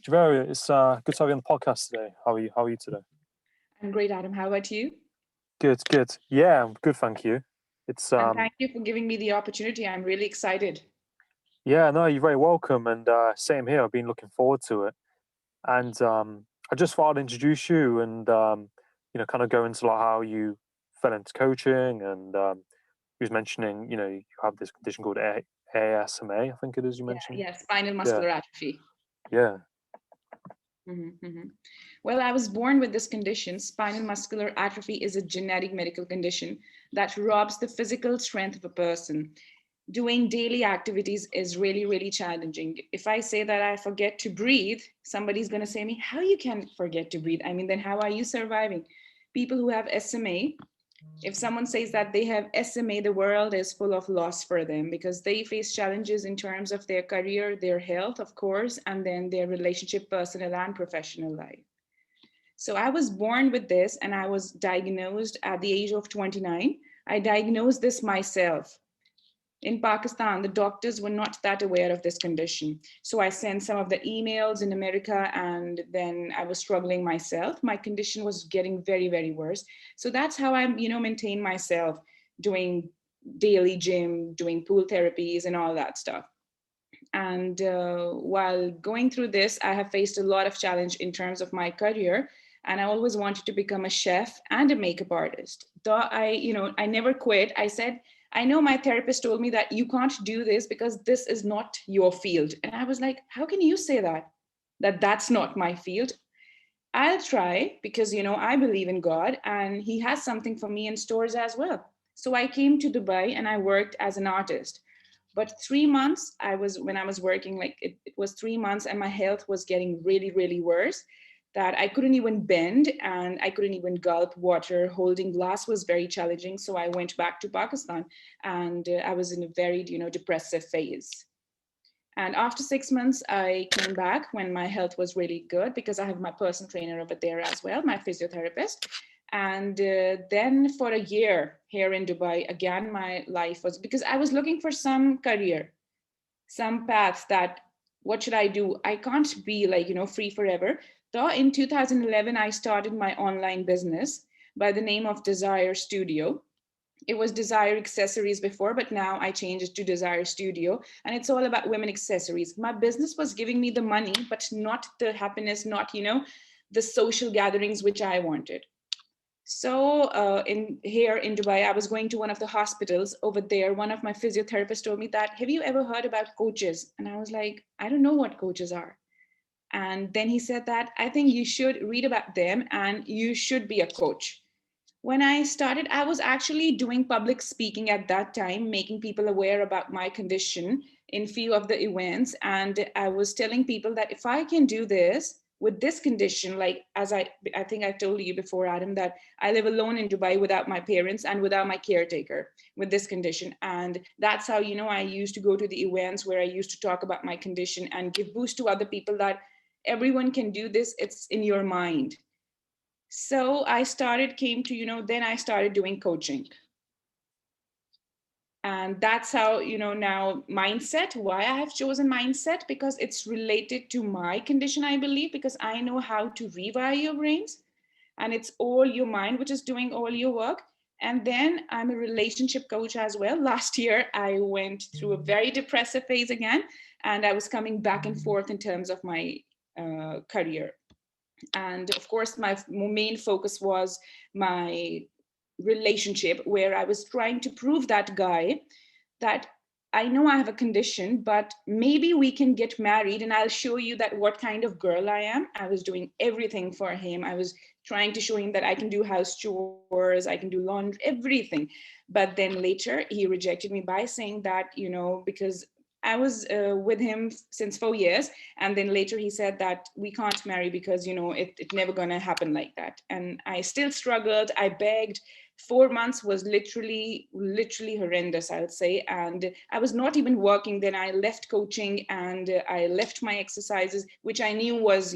Javaria, it's good to have you on the podcast today. How are you? How are you today? I'm great, Adam. How about you? Good, good. Yeah, I'm good, thank you. It's And thank you for giving me the opportunity. I'm really excited. yeah, no, you're very welcome, and same here. I've been looking forward to it, and I just thought I'd introduce you, and kind of go into like how you fell into coaching, and you was mentioning, you have this condition called ASMA, I think it is. You Yeah, mentioned, yeah, spinal yeah, muscular atrophy. yeah, Well, I was born with this condition. Spinal muscular atrophy is a genetic medical condition that robs the physical strength of a person. Doing daily activities is really, really challenging. If I say that I forget to breathe, somebody's going to say me, how you can forget to breathe? I mean, then how are you surviving? People who have SMA, if someone says that they have SMA, the world is full of loss for them because they face challenges in terms of their career, their health, of course, and then their relationship, personal and professional life. So I was born with this and I was diagnosed at the age of 29. I diagnosed this myself. In Pakistan, the doctors were not that aware of this condition. So I sent some of the emails in America, and then I was struggling myself. My condition was getting very, very worse. So that's how I, maintain myself doing daily gym, doing pool therapies, and all that stuff. And while going through this, I have faced a lot of challenge in terms of my career. And I always wanted to become a chef and a makeup artist. Though I never quit. I said, I know my therapist told me that you can't do this because this is not your field. And I was like, how can you say that? That that's not my field? I'll try because, I believe in God and He has something for me in stores as well. So I came to Dubai and I worked as an artist. But 3 months, when I was working, like it was 3 months and my health was getting really, really worse that I couldn't even bend and I couldn't even gulp water. Holding glass was very challenging. So I went back to Pakistan and I was in a very, depressive phase. And after 6 months, I came back when my health was really good because I have my personal trainer over there as well, my physiotherapist. And then for a year here in Dubai, again, my life was because I was looking for some career, some paths that what should I do? I can't be like, free forever. So in 2011, I started my online business by the name of Desire Studio. It was Desire Accessories before, but now I changed it to Desire Studio. And it's all about women accessories. My business was giving me the money, but not the happiness, not, the social gatherings which I wanted. So in here in Dubai, I was going to one of the hospitals over there. One of my physiotherapists told me that, have you ever heard about coaches? And I was like, I don't know what coaches are. And then he said that I think you should read about them and you should be a coach. When I started, I was actually doing public speaking at that time, making people aware about my condition in few of the events. And I was telling people that if I can do this with this condition, like as I think I told you before, Adam, that I live alone in Dubai without my parents and without my caretaker with this condition. And that's how, I used to go to the events where I used to talk about my condition and give boost to other people that everyone can do this. It's in your mind. So I started came to then I started doing coaching, and that's how now mindset, why I have chosen mindset, because it's related to my condition, I believe, because I know how to rewire your brains, and it's all your mind which is doing all your work. And then I'm a relationship coach as well. Last year I went through a very depressive phase again, and I was coming back and forth in terms of my career. And of course my main focus was my relationship, where I was trying to prove that guy that I know I have a condition, but maybe we can get married and I'll show you that what kind of girl I am. I was doing everything for him. I was trying to show him that I can do house chores, I can do laundry, everything. But then later he rejected me by saying that, because I was with him since 4 years. And then later he said that we can't marry because, it never gonna happen like that. And I still struggled. I begged. 4 months was literally horrendous, I would say. And I was not even working. Then I left coaching and I left my exercises, which I knew was,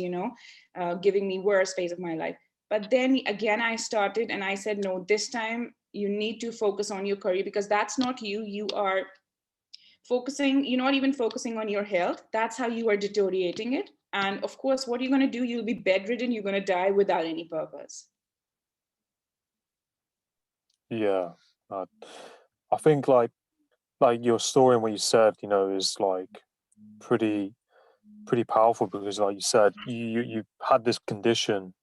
giving me worse phase of my life. But then again, I started and I said, no, this time you need to focus on your career because that's not you. You are focusing, you're not even focusing on your health. That's how you are deteriorating it. And of course, what you're going to do, you'll be bedridden, you're going to die without any purpose. Yeah. Uh, I think like your story and what you said, is like pretty pretty powerful because, like you said, you had this condition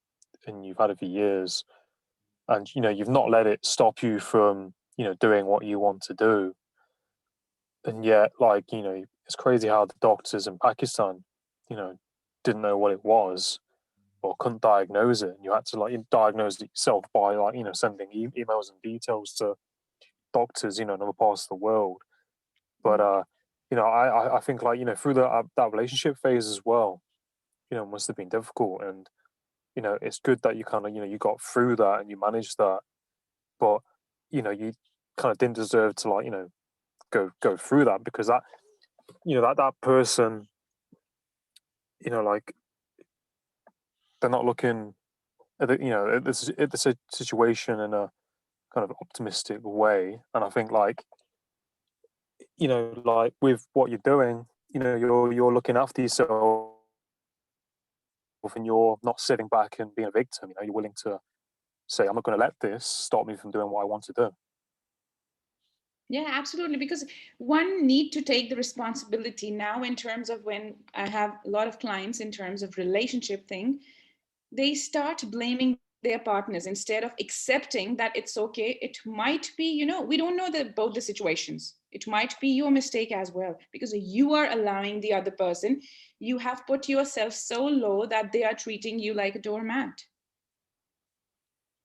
and you've had it for years, and you've not let it stop you from doing what you want to do, and yet it's crazy how the doctors in Pakistan, you know, didn't know what it was or couldn't diagnose it, and you had to diagnose it yourself by sending emails and details to doctors in other parts of the world. But I think through that relationship phase as well, must have been difficult, and it's good that you kind of you got through that and you managed that, but you kind of didn't deserve to go through that, because that person, like, they're not looking at the situation in a kind of optimistic way. And I think like with what you're doing, you're looking after yourself, and you're not sitting back and being a victim. You're willing to say, I'm not going to let this stop me from doing what I want to do. Yeah, absolutely. Because one need to take the responsibility now in terms of, when I have a lot of clients in terms of relationship thing, they start blaming their partners instead of accepting that it's okay. It might be, we don't know both the situations. It might be your mistake as well, because you are allowing the other person. You have put yourself so low that they are treating you like a doormat,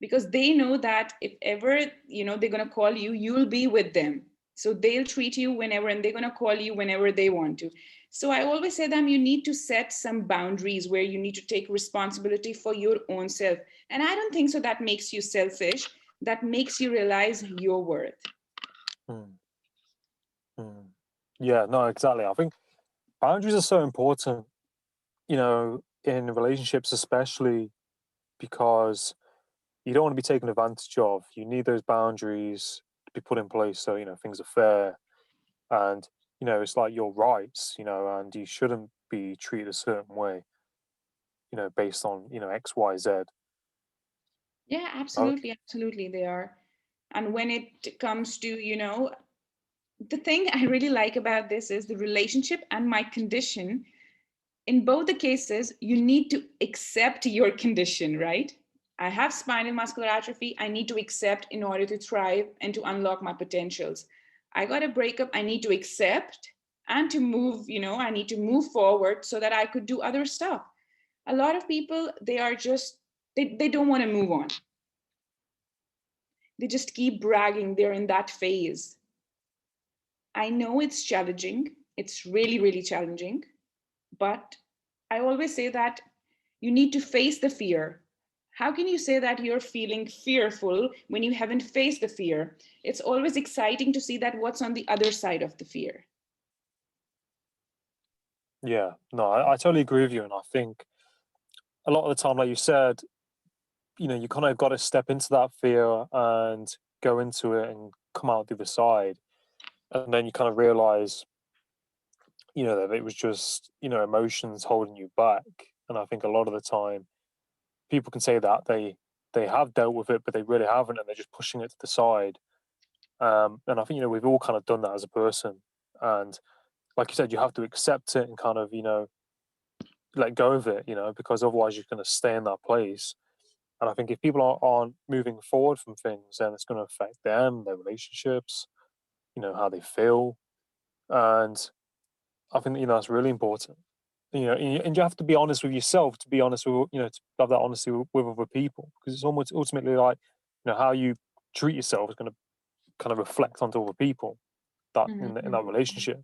because they know that if ever they're going to call you, you'll be with them. So they'll treat you whenever, and they're going to call you whenever they want to. So I always say that you need to set some boundaries where you need to take responsibility for your own self. And I don't think so that makes you selfish. That makes you realize your worth. Mm, mm. Yeah, no, exactly. I think boundaries are so important, in relationships, especially because you don't want to be taken advantage of. You need those boundaries to be put in place so things are fair, and it's like your rights, and you shouldn't be treated a certain way, based on X, Y, Z. Yeah, Uh, absolutely, absolutely, they are. And when it comes to, the thing I really like about this is the relationship and my condition. In both the cases, you need to accept your condition, right? I have spinal muscular atrophy. I need to accept in order to thrive and to unlock my potentials. I got a breakup. I need to accept and to move, I need to move forward so that I could do other stuff. A lot of people, they are just, they don't want to move on. They just keep bragging. They're in that phase. I know it's challenging. It's really, really challenging. But I always say that you need to face the fear. How can you say that you're feeling fearful when you haven't faced the fear? It's always exciting to see that what's on the other side of the fear. yeah, no, I totally agree with you, and I think a lot of the time, like you said, you kind of got to step into that fear and go into it and come out the other side, and then you kind of realize that it was just emotions holding you back. And I think a lot of the time people can say that they have dealt with it, but they really haven't, and they're just pushing it to the side. And I think we've all kind of done that as a person, and like you said, you have to accept it and kind of let go of it, because otherwise you're going to stay in that place. And I think if people aren't moving forward from things, then it's going to affect them, their relationships, how they feel. And I think that's really important. And you have to be honest with yourself to be honest with to have that honesty with other people, because it's almost ultimately like how you treat yourself is going to kind of reflect onto other people that in that Mhm. relationship.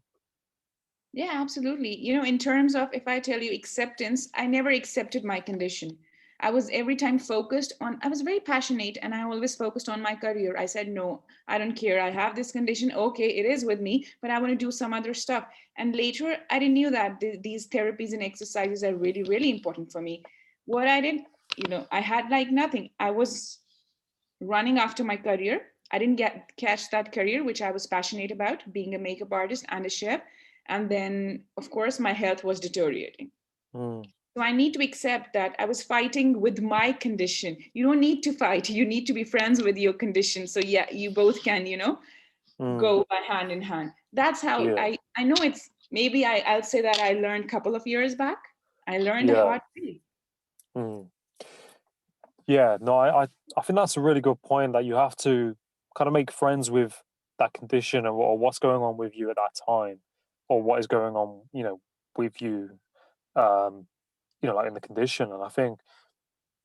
Yeah, absolutely. In terms of, if I tell you acceptance, I never accepted my condition. I was every time focused on, I was very passionate and I always focused on my career. I said, no, I don't care. I have this condition. Okay, it is with me, but I want to do some other stuff. And later, I didn't knew that these therapies and exercises are really, really important for me. What I did, I had like nothing. I was running after my career. I didn't catch that career, which I was passionate about, being a makeup artist and a chef. And then, of course, my health was deteriorating. Mm. So I need to accept that I was fighting with my condition. You don't need to fight. You need to be friends with your condition. So yeah, you both can, Mm, go by hand in hand. That's how yeah, I know it's maybe I'll say that I learned a couple of years back. I learned a yeah, hard way. mm, yeah. No, I think that's a really good point that you have to kind of make friends with that condition or what's going on with you at that time, or what is going on, with you, um, like in the condition. And I think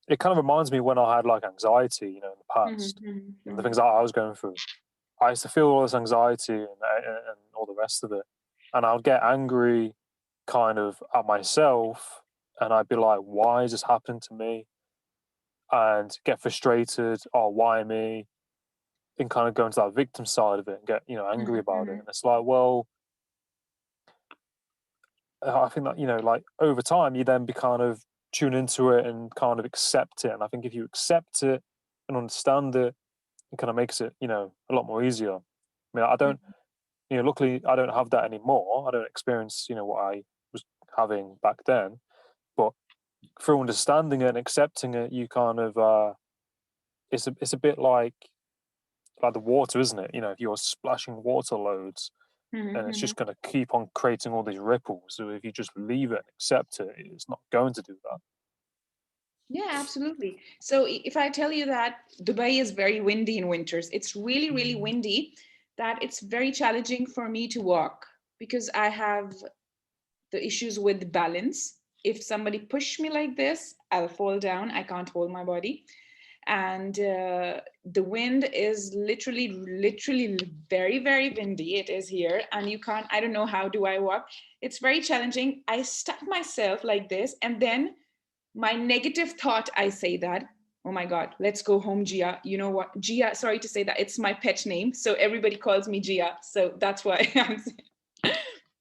it kind of reminds me when I had like anxiety, in the Mhm, past, mhm, and the mhm, things that I was going through. I used to feel all this anxiety and all the rest of it, and I'll get angry, kind of at myself, and I'd be like, "Why is this happening to me?" And get frustrated. Oh, why me? And kind of go into that victim side of it and get angry mhm, about it. mhm, And it's like, well, I think that like over time, you then be kind of tune into it and kind of accept it. And I think if you accept it and understand it, it kind of makes it a lot more easier. I mean, I don't luckily I don't have that anymore. I don't experience what I was having back then. But through understanding it and accepting it, you kind of it's a bit like the water, isn't it? If you're splashing water loads, mhm, and it's mhm. just going to keep on creating all these ripples. So if you just leave it and accept it, it's not going to do that. Yeah, absolutely. So if I tell you that Dubai is very windy in winters, it's really, really windy that it's very challenging for me to walk because I have the issues with balance. If somebody push me like this, I'll fall down. I can't hold my body. And the wind is literally very, very windy. It is here. And you can't, I don't know how do I walk. It's very challenging. I stuck myself like this. And then my negative thought, I say that, oh my God, let's go home, Gia. You know what? Gia, sorry to say that, it's my pet name. So everybody calls me Gia. So that's why I'm saying.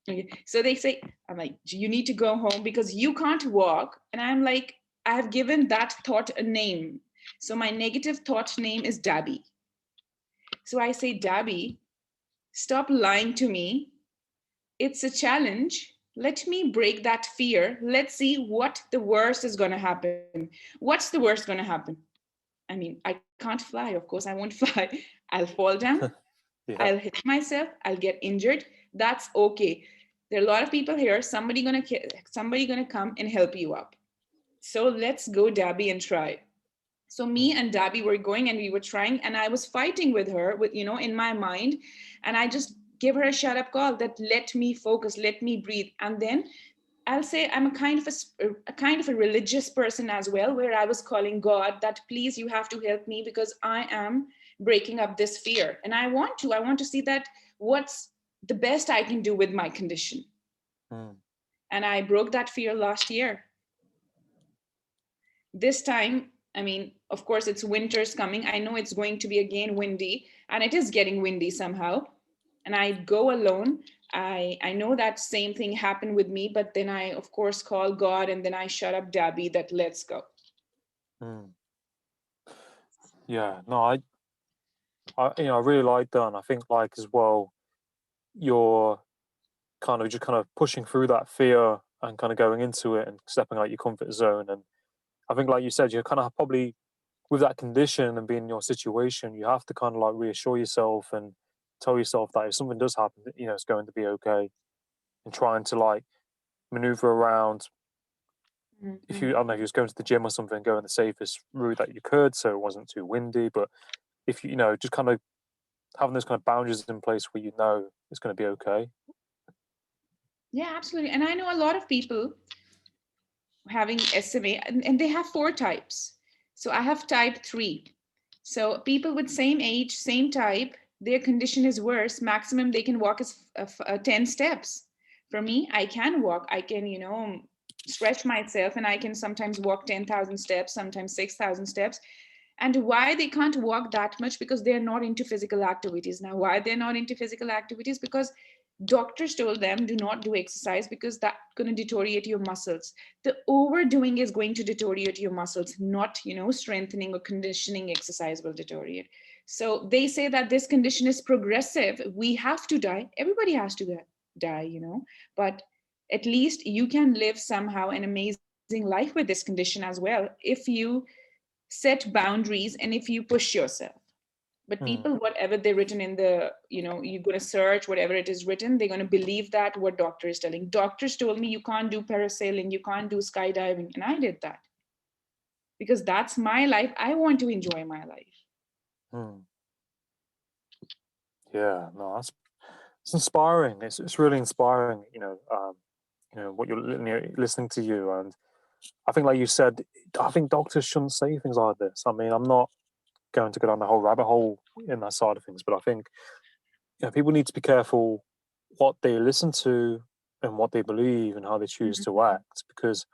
Okay. So they say, I'm like, you need to go home because you can't walk. And I'm like, I have given that thought a name. So my negative thought name is Dabby. So I say, Dabby, stop lying to me. It's a challenge. Let me break that fear. Let's see what the worst is going to happen. What's the worst going to happen? I mean, I can't fly. Of course, I won't fly. I'll fall down. I'll Yeah. hit myself. I'll get injured. That's okay. There are a lot of people here. Somebody gonna come and help you up. So let's go, Dabby, and try. So me Mm, and Dabby were going and we were trying, and I was fighting with her, with in my mind, and I just give her a shut up call that let me focus, let me breathe, and then I'll say I'm a kind of a religious person as well, where I was calling God that please you have to help me because I am breaking up this fear, and I want to see that what's the best I can do with my condition, mm, and I broke that fear last year. This time, I mean, of course, it's winter's coming. I know it's going to be again windy, and it is getting windy somehow. And I go alone. I know that same thing happened with me, but then I, of course, call God and then I shut up Dabby that let's go. mm. Yeah. No, I really like that. And I think like as well, you're kind of pushing through that fear and kind of going into it and stepping out your comfort zone. And I think, like you said, you're kind of probably with that condition and being in your situation, you have to kind of like reassure yourself and tell yourself that if something does happen, it's going to be okay. And trying to like maneuver around. If you, I Mhm. don't know, if you was going to the gym or something, go in the safest route that you could, so it wasn't too windy. But if just kind of having those kind of boundaries in place where it's going to be okay. Yeah, absolutely. And I know a lot of people having SMA, and they have four types. So I have type 3. So people with same age, same type, their condition is worse. Maximum they can walk is 10 steps. For me, I can walk. I can, stretch myself and I can sometimes walk 10,000 steps, sometimes 6,000 steps. And why they can't walk that much? Because they're not into physical activities. Now, why they're not into physical activities? Because doctors told them do not do exercise because that's going to deteriorate your muscles. The overdoing is going to deteriorate your muscles, not strengthening or conditioning exercise will deteriorate. So they say that this condition is progressive. We have to die. Everybody has to die, but at least you can live somehow an amazing life with this condition as well if you set boundaries and if you push yourself. But mm, people, whatever they're written in the, you're going to search whatever it is written, they're going to believe that what doctor is telling. Doctors told me you can't do parasailing, you can't do skydiving, and I did that because that's my life. I want to enjoy my life. mm. Yeah, no, that's it's inspiring. It's really inspiring. What listening to you, and I think, like you said, I think doctors shouldn't say things like this. I mean, I'm not going to go down the whole rabbit hole in that side of things, but I think people need to be careful what they listen to and what they believe and how they choose to Mhm. act, because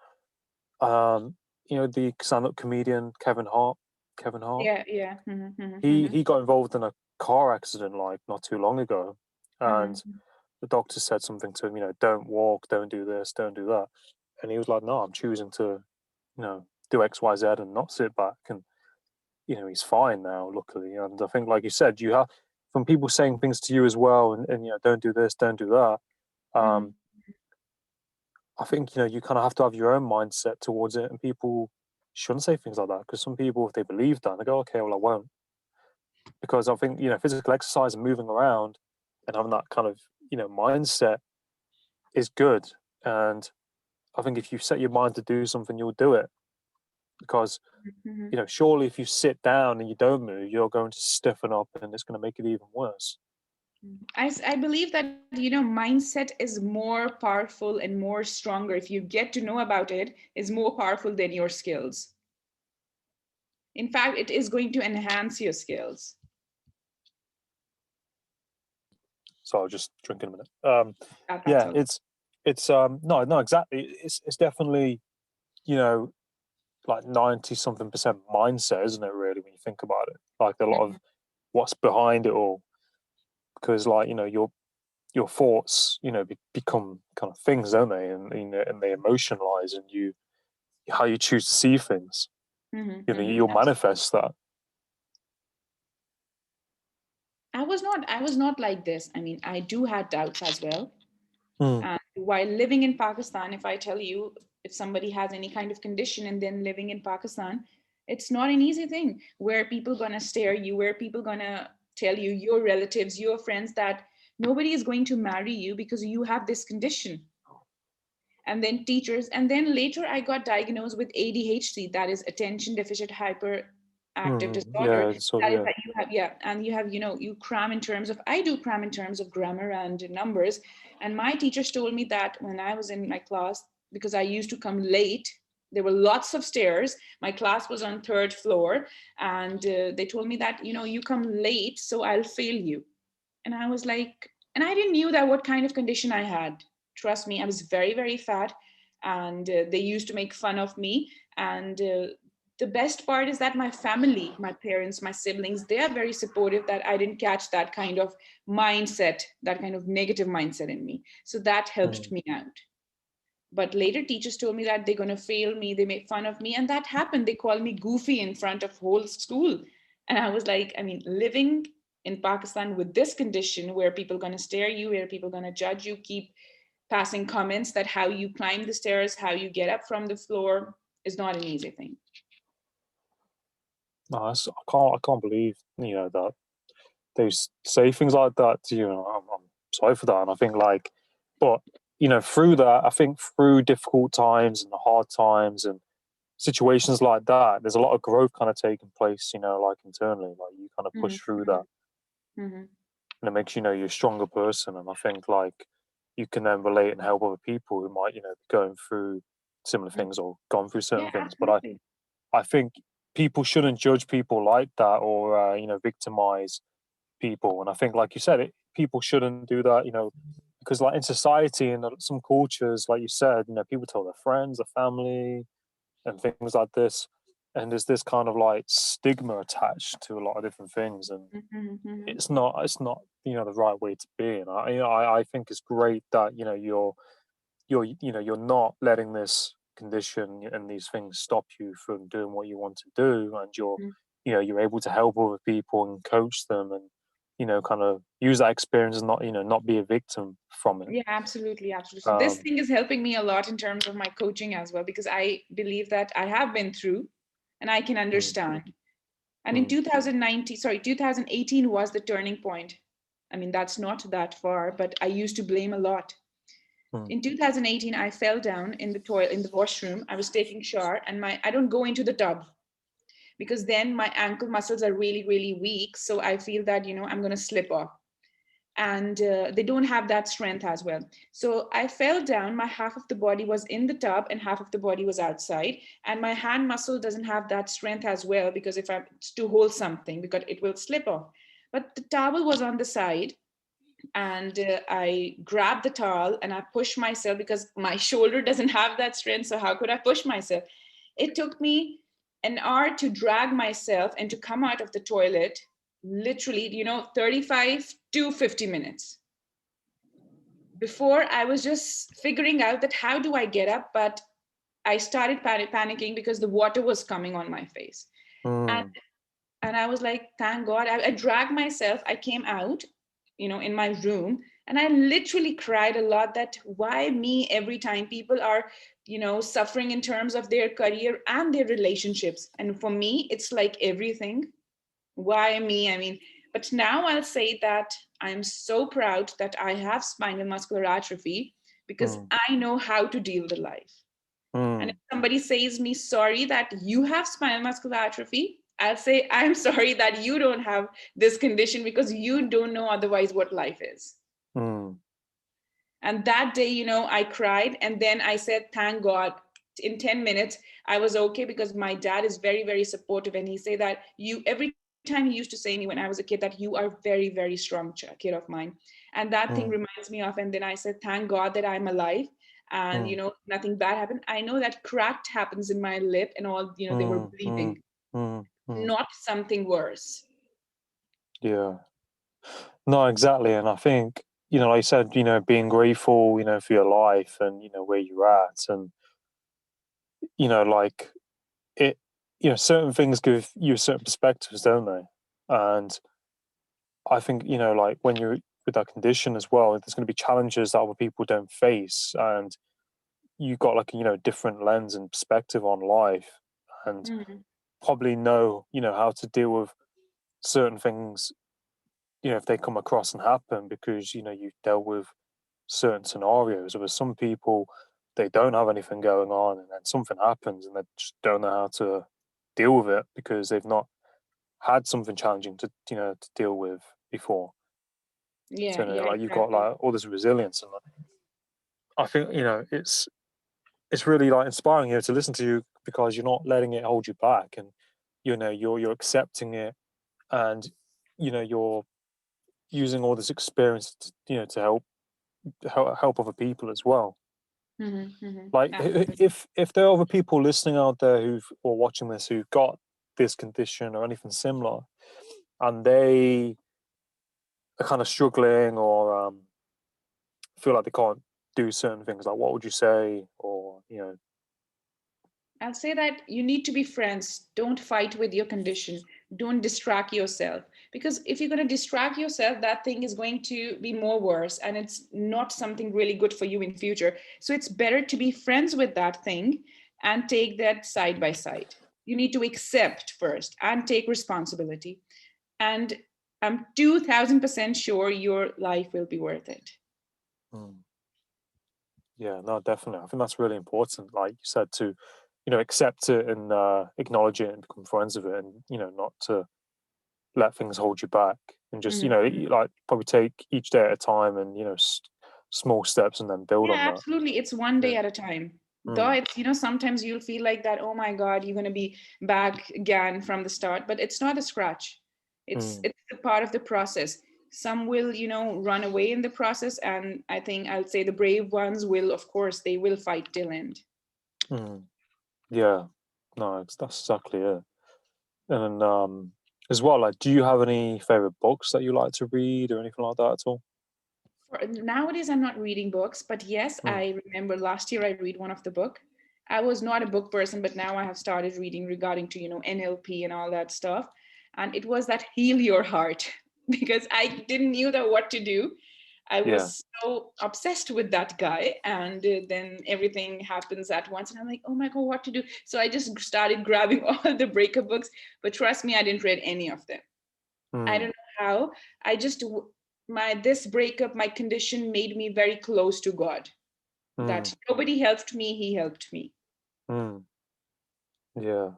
the stand-up comedian Kevin Hart, Yeah, yeah. Mhm, mhm, he mhm, he got involved in a car accident like not too long ago, and mhm, the doctor said something to him, don't walk, don't do this, don't do that, and he was like, no, I'm choosing to do XYZ and not sit back, and he's fine now, luckily. And I think, like you said, you have from people saying things to you as well, and don't do this, don't do that. mhm. um I think you kind of have to have your own mindset towards it, and people shouldn't say things like that, because some people, if they believe that, they go, okay, well, I won't. Because I think physical exercise and moving around and having that kind of mindset is good. And I think if you set your mind to do something, you'll do it. Because Mhm. surely if you sit down and you don't move, you're going to stiffen up, and it's going to make it even worse. I believe that mindset is more powerful and more stronger if you get to know about it, is more powerful than your skills. In fact, it is going to enhance your skills. So I'll just drink in a minute. That's Yeah, all. it's no, exactly. It's definitely you know like 90 something percent mindset, isn't it? Really, when you think about it, like a lot of Mhm, what's behind it all, because like your thoughts become kind of things, don't they? And they emotionalize, and how you choose to see things. mhm, You'll mhm. manifest that. I was not like this. I mean, I do had doubts as well. Mm, And while living in Pakistan, if I tell you, if somebody has any kind of condition and then living in Pakistan, it's not an easy thing. Where people gonna stare you, where people gonna tell you, your relatives, your friends, that nobody is going to marry you because you have this condition. And then teachers, and then later I got diagnosed with ADHD, that is attention deficit hyperactive disorder. yeah, so That is yeah. that you have, yeah, and you have, you cram in terms of, I do cram in terms of grammar and numbers. And my teachers told me that when I was in my class, because I used to come late, there were lots of stairs, my class was on third floor, and they told me that, you come late, so I'll fail you. And I was like, and I didn't knew that what kind of condition I had. Trust me, I was very, very fat, and they used to make fun of me. And the best part is that my family, my parents, my siblings, they are very supportive that I didn't catch that kind of mindset, that kind of negative mindset in me. So that helped Mm, me out. But later teachers told me that they're going to fail me, they make fun of me, and that happened. They called me goofy in front of whole school. And I was like, I mean, living in Pakistan with this condition where people are going to stare you, where people are going to judge you, keep passing comments that how you climb the stairs, how you get up from the floor, is not an easy thing. no, I can't believe that they say things like that to you. And I'm sorry for that. And I think, like, but through that, I think through difficult times and the hard times and situations like that, there's a lot of growth kind of taking place. Like internally, like you kind of push through that, Mm-hmm. Mm-hmm. and it makes you're a stronger person. And I think, like, you can then relate and help other people who might be going through similar things or gone through certain Yeah, things. But absolutely. I think people shouldn't judge people like that, or victimize people. And I think, like you said, people shouldn't do that. Because like in society and some cultures, like you said, people tell their friends, their family, and things like this. And there's this kind of like stigma attached to a lot of different things, and Mm-hmm. it's not the right way to be. And I think it's great that you're not letting this condition and these things stop you from doing what you want to do, and you're able to help other people and coach them, and kind of use that experience and not, not be a victim from it. Yeah, absolutely, absolutely. So this Um, thing is helping me a lot in terms of my coaching as well, because I believe that I have been through and I can mm, understand. And in mm, 2019, sorry, 2018 was the turning point. I mean, that's not that far, but I used to blame a lot. mm, In 2018, I fell down in the toilet, in the washroom. I was taking shower, and I don't go into the tub because then my ankle muscles are really, really weak. So I feel that, I'm going to slip off. And they don't have that strength as well. So I fell down. My half of the body was in the tub and half of the body was outside. And my hand muscle doesn't have that strength as well, because if I'm to hold something, because it will slip off. But the towel was on the side, and I grabbed the towel and I pushed myself because my shoulder doesn't have that strength. So how could I push myself? It took me an hour to drag myself and to come out of the toilet, literally, 35 to 50 minutes. Before, I was just figuring out that how do I get up, but I started panicking because the water was coming on my face. And mm, and I was like, thank God. I dragged myself. I came out, in my room, and I literally cried a lot. That why me every time people are, suffering in terms of their career and their relationships, and for me, it's like everything. Why me? I mean, but now I'll say that I'm so proud that I have spinal muscular atrophy, because mm, I know how to deal with life. And if mm, somebody says me sorry that you have spinal muscular atrophy, I'll say I'm sorry that you don't have this condition, because you don't know otherwise what life is. mm, And that day, I cried, and then I said, thank God. In 10 minutes, I was okay, because my dad is very, very supportive. And he said that every time he used to say me when I was a kid, that you are very, very strong kid of mine. And that thing mm, reminds me of, and then I said, thank God that I'm alive. And, mm, nothing bad happened. I know that cracked happens in my lip and all, they were mm, mm, bleeding, mm. not something worse. Yeah. No, exactly. And I think, like you said, being grateful, for your life and, where you're at. And, like it, certain things give you certain perspectives, don't they? And I think, like when you're with that condition as well, there's going to be challenges that other people don't face. And you got like, different lens and perspective on life and Mhm. probably know, how to deal with certain things, if they come across and happen because, you've dealt with certain scenarios. With some people, they don't have anything going on, and then something happens, and they just don't know how to deal with it because they've not had something challenging to to deal with before. Yeah, So yeah, like you've got exactly. like all this resilience, and like, I think it's really like inspiring to listen to you because you're not letting it hold you back, and you're accepting it, and you're using all this experience to, to help other people as well. Like Absolutely. if there are other people listening out there who've or watching this who've got this condition or anything similar, and they are kind of struggling or feel like they can't do certain things, like what would you say? Or I'll say that you need to be friends. Don't fight with your condition. Don't distract yourself. Because if you're going to distract yourself, that thing is going to be more worse, and it's not something really good for you in future. So it's better to be friends with that thing and take that side by side. You need to accept first and take responsibility. And I'm 2000% sure your life will be worth it. mm, yeah, no, definitely. I think that's really important. Like you said, to accept it and acknowledge it and become friends with it, and not to let things hold you back, and just Mhm. like probably take each day at a time, and small steps, and then build Yeah, on that. absolutely. It's one day Yeah. at a time. Though Mm, it's, sometimes you'll feel like that, oh my God, you're gonna be back again from the start, but it's not a scratch. mm, It's a part of the process. Some will, run away in the process, and I think I'll say the brave ones will, of course, they will fight till end. mm. Yeah. No, that's exactly it. And as well, like, do you have any favorite books that you like to read or anything like that at all? Nowadays, I'm not reading books, but yes, Mm, I remember last year I read one of the book. I was not a book person, but now I have started reading regarding to, NLP and all that stuff. And it was that Heal Your Heart. because I didn't knew that what to do. I Yeah. was so obsessed with that guy, and then everything happens at once, and I'm like, oh my god, what to do? So I just started grabbing all the breakup books, but trust me, I didn't read any of them. I Mm, don't know how. I just my this breakup, my condition made me very close to God. That mm, nobody helped me, He helped me. mm. Yeah.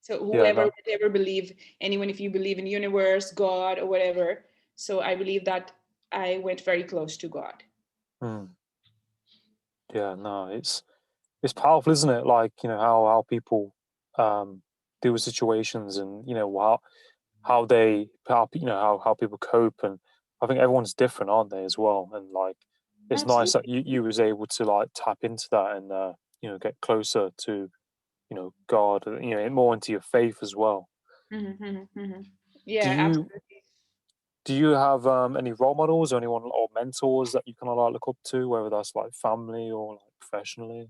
So Yeah. whoever, No. whatever believe, anyone, if you believe in universe, God, or whatever. So I believe that I went very close to God. Mm, yeah. No. It's powerful, isn't it? Like, how people um deal with situations, and how people cope, and I think everyone's different, aren't they, as well? And like, it's nice that Absolutely. you was able to like tap into that, and get closer to God, more into your faith as well. Do Yeah, you absolutely. do you have any role models or anyone or mentors that you kind of like look up to, whether that's like family or like professionally?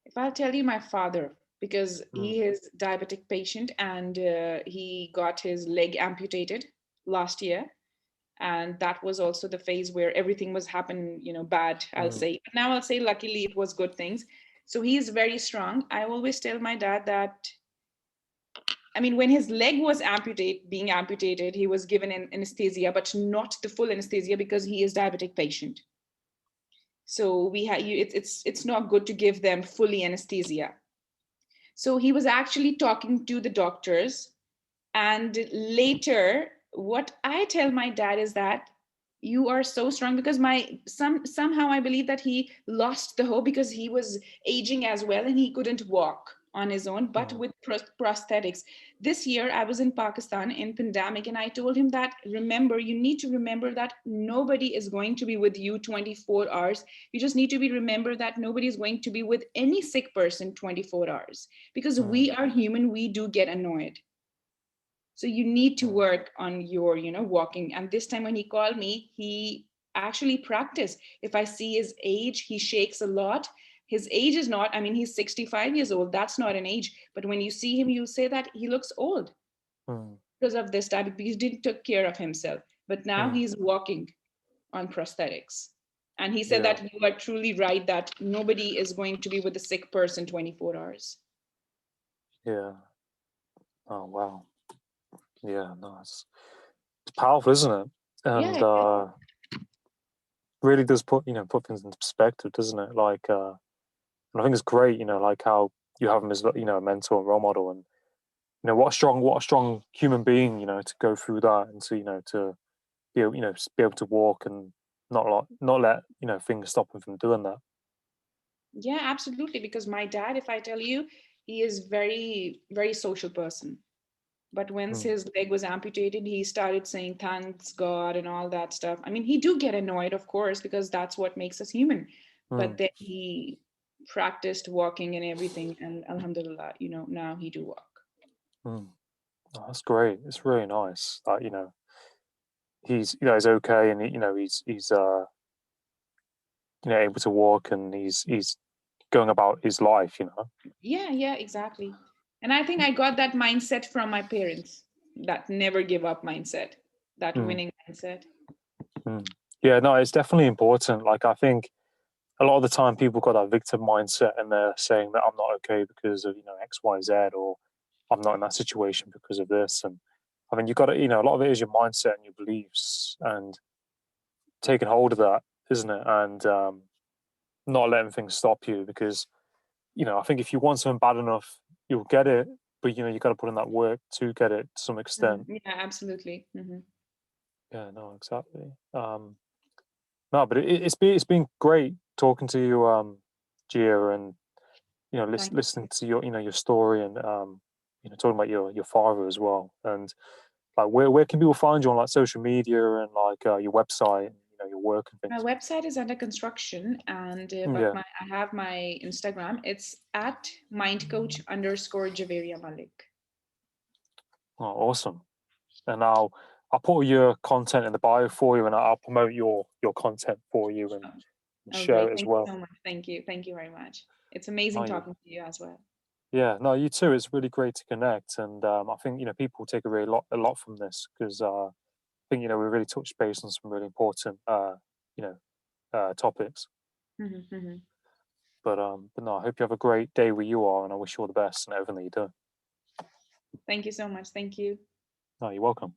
If I'll tell you my father, because Mm, he is diabetic patient, and he got his leg amputated last year. And that was also the phase where everything was happening, bad, I'll mm, say. But now I'll say luckily it was good things. So he is very strong. I always tell my dad that, I mean, when his leg was being amputated, he was given an anesthesia, but not the full anesthesia because he is diabetic patient. So we had you. It's not good to give them fully anesthesia. So he was actually talking to the doctors, and later, what I tell my dad is that you are so strong, because somehow I believe that he lost the hope because he was aging as well and he couldn't walk on his own, but mm, with prosthetics. This year I was in Pakistan in pandemic, and I told him that, remember, you need to remember that nobody is going to be with you 24 hours. You just need to be remember that nobody is going to be with any sick person 24 hours, because mm, we are human, we do get annoyed. So you need to mm, work on your walking. And this time when he called me, he actually practiced. If I see his age, he shakes a lot. His age is not, I mean, he's 65 years old, that's not an age, but when you see him, you say that he looks old mm, because of this diabetes, because he didn't take care of himself. But now mm. he's walking on prosthetics. And he said Yeah. that you are truly right, that nobody is going to be with a sick person 24 hours. Yeah. Oh wow. Yeah. Nice. It's powerful, isn't it? And Yeah. really does put things into perspective, doesn't it? Like, and I think it's great, like how you have him as a mentor and role model, and what a strong human being, to go through that, and to be able to walk, and not let things stop him from doing that. Yeah, absolutely. Because my dad, if I tell you, he is very, very social person. But once Mm, his leg was amputated, he started saying thanks God and all that stuff. I mean, he do get annoyed, of course, because that's what makes us human. But mm, then he practiced walking and everything, and Alhamdulillah, now he do walk. mm. Oh, that's great. It's really nice that he's okay, and he's able to walk, and he's going about his life. Yeah, yeah, exactly. And I think I got that mindset from my parents, that never give up mindset, that Mm, winning mindset. mm. Yeah, no, it's definitely important. Like, I think a lot of the time people got that victim mindset, and they're saying that I'm not okay because of X, Y, Z, or I'm not in that situation because of this. And I mean, you got to a lot of it is your mindset and your beliefs, and taking hold of that, isn't it? And not letting things stop you, because I think if you want something bad enough, you'll get it. But you got to put in that work to get it to some extent. Yeah, absolutely. Yeah, no, exactly. No, but it's been great talking to you, Gia, and Thank listening you. to your story, and talking about your father as well. And like, where can people find you on like social media, and like your website, and your work and My things? website is under construction, and but Yeah. I have my Instagram. It's at mindcoach underscore Javaria Malik. Oh, awesome. And I'll put all your content in the bio for you, and I'll promote your content for you, and Oh, share great! it as Thank you well. so much. Thank you very much. It's amazing Oh, yeah. talking to you as well. Yeah, no, you too. It's really great to connect, and I think people take a lot from this, because think we really touched base on some really important topics. But no, I hope you have a great day where you are, and I wish you all the best in everything that you do. Thank you so much. Thank you. No, you're welcome.